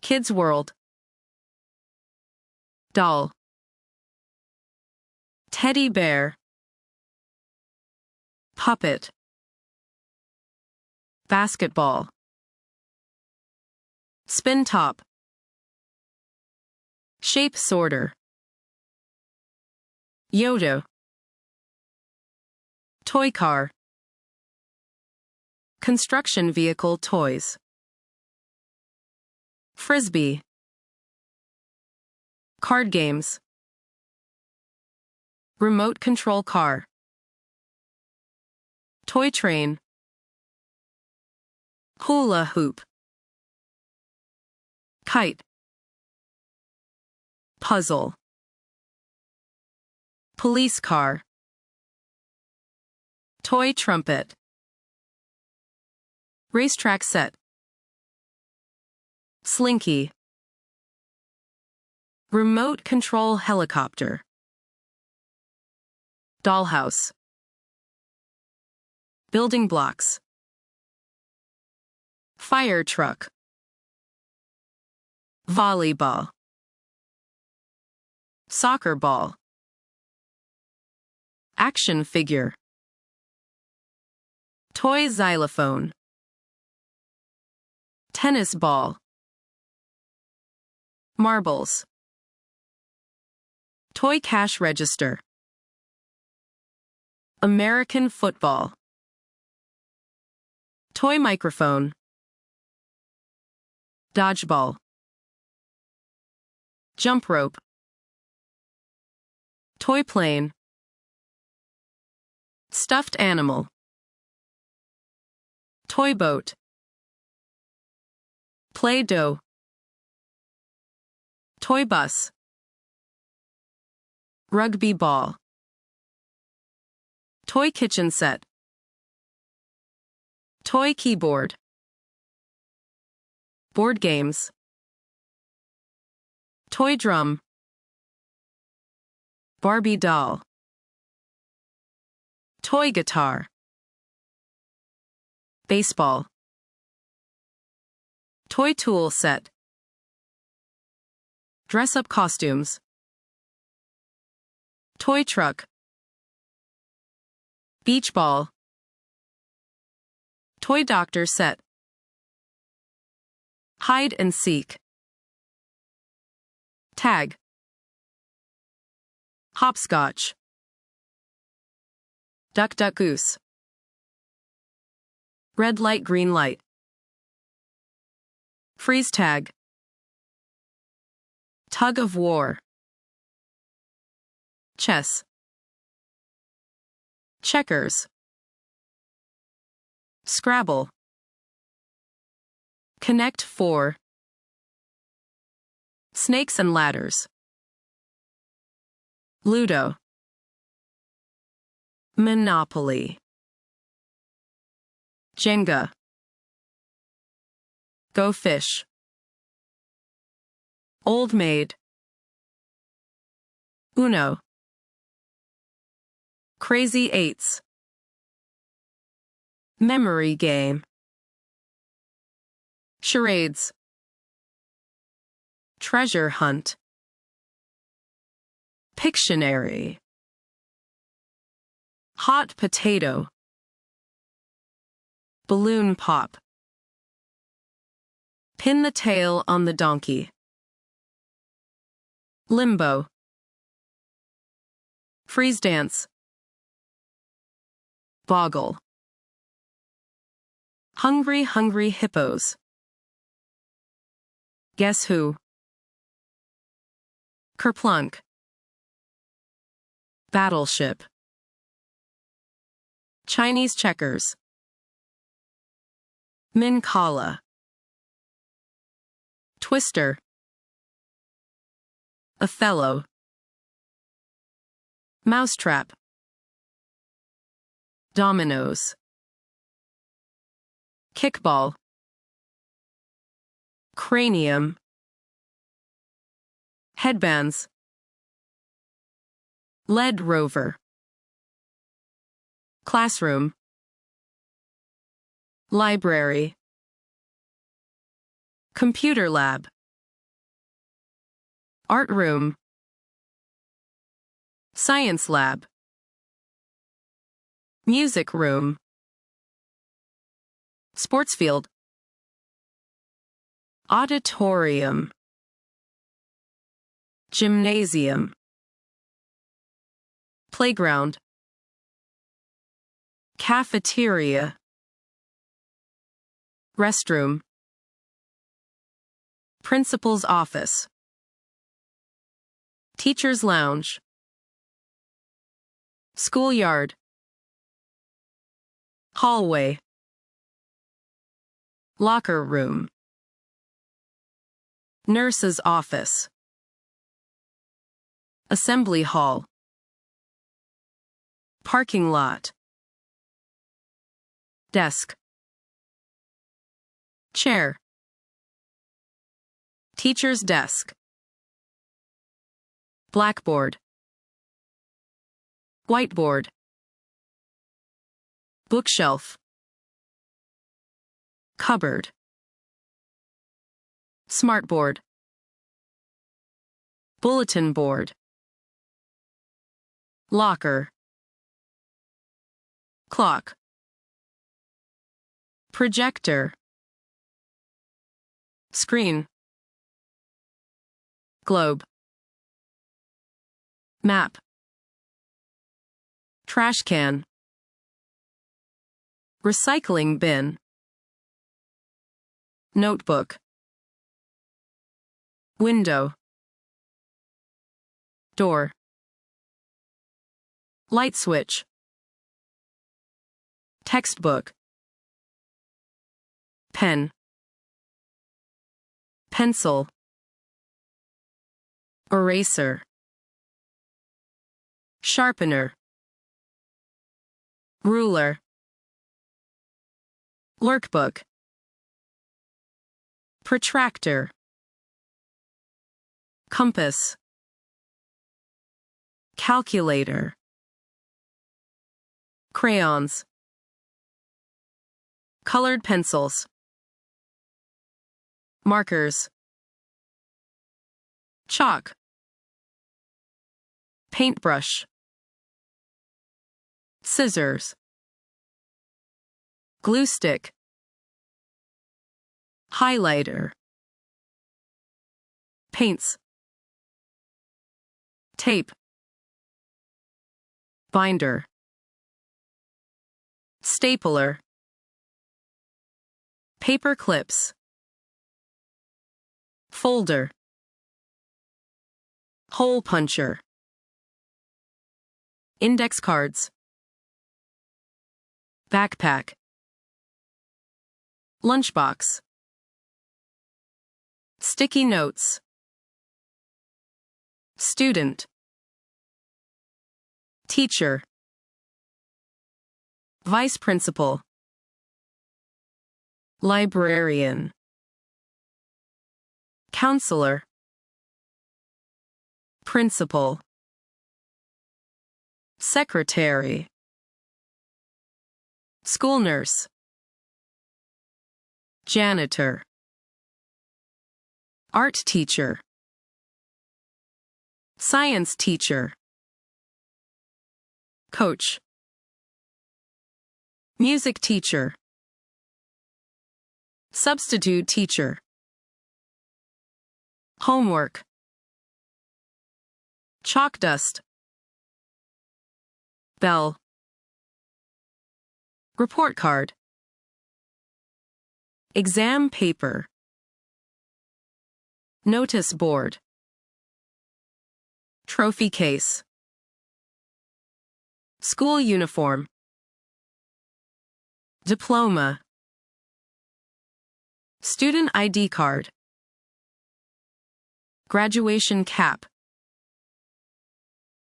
Kids World. Doll. Teddy bear. Puppet. Basketball. Spin top. Shape sorter. Yodo. Toy car. Construction vehicle toys. Frisbee. Card games. Remote control car. Toy train. Hula hoop. Kite. Puzzle. Police car. Toy trumpet. Racetrack set. Slinky. Remote control helicopter. Dollhouse. Building blocks. Fire truck. Volleyball. Soccer ball. Action figure. Toy xylophone. Tennis ball. Marbles. Toy cash register. American football. Toy microphone. Dodgeball. Jump rope. Toy plane. Stuffed animal. Toy boat. Play-Doh. Toy bus. Rugby ball. Toy kitchen set. Toy keyboard. Board games. Toy drum. Barbie doll. Toy guitar. Baseball. Toy tool set. Dress-up costumes. Toy truck. Beach ball. Toy doctor set. Hide and seek. Tag. Hopscotch. Duck duck goose. Red light green light. Freeze tag. Tug of war. Chess. Checkers. Scrabble. Connect 4. Snakes and ladders. Ludo. Monopoly. Jenga. Go fish. Old maid. Uno. Crazy Eights. Memory game. Charades. Treasure hunt. Pictionary. Hot potato. Balloon pop. Pin the tail on the donkey. Limbo. Freeze dance. Boggle. Hungry hungry hippos. Guess who? Kerplunk. Battleship. Chinese checkers. Mincala. Twister. Othello. Mousetrap. Dominoes. Kickball. Cranium. Headbands. Lead rover. Classroom. Library. Computer lab. art room, science lab, music room, sports field, auditorium, gymnasium, playground, cafeteria, restroom, principal's office, teacher's lounge, schoolyard, hallway, locker room, nurse's office, assembly hall, parking lot, desk, chair, teacher's desk, blackboard, whiteboard, bookshelf, cupboard, smartboard, bulletin board, locker, clock, projector, screen, globe, map, trash can, recycling bin, notebook, window, door, light switch, textbook, pen, pencil, eraser, sharpener, ruler, workbook, protractor, compass, calculator, crayons, colored pencils, markers, chalk, paintbrush, scissors, glue stick, highlighter, paints, tape, binder, stapler, paper clips, folder, hole puncher, index cards, backpack, lunchbox, sticky notes, student, teacher, vice principal, librarian, counselor, principal, secretary, school nurse, janitor, art teacher, science teacher, coach, music teacher, substitute teacher, homework, chalk dust, bell, report card, exam paper, notice board, trophy case, school uniform, diploma, student ID card, graduation cap,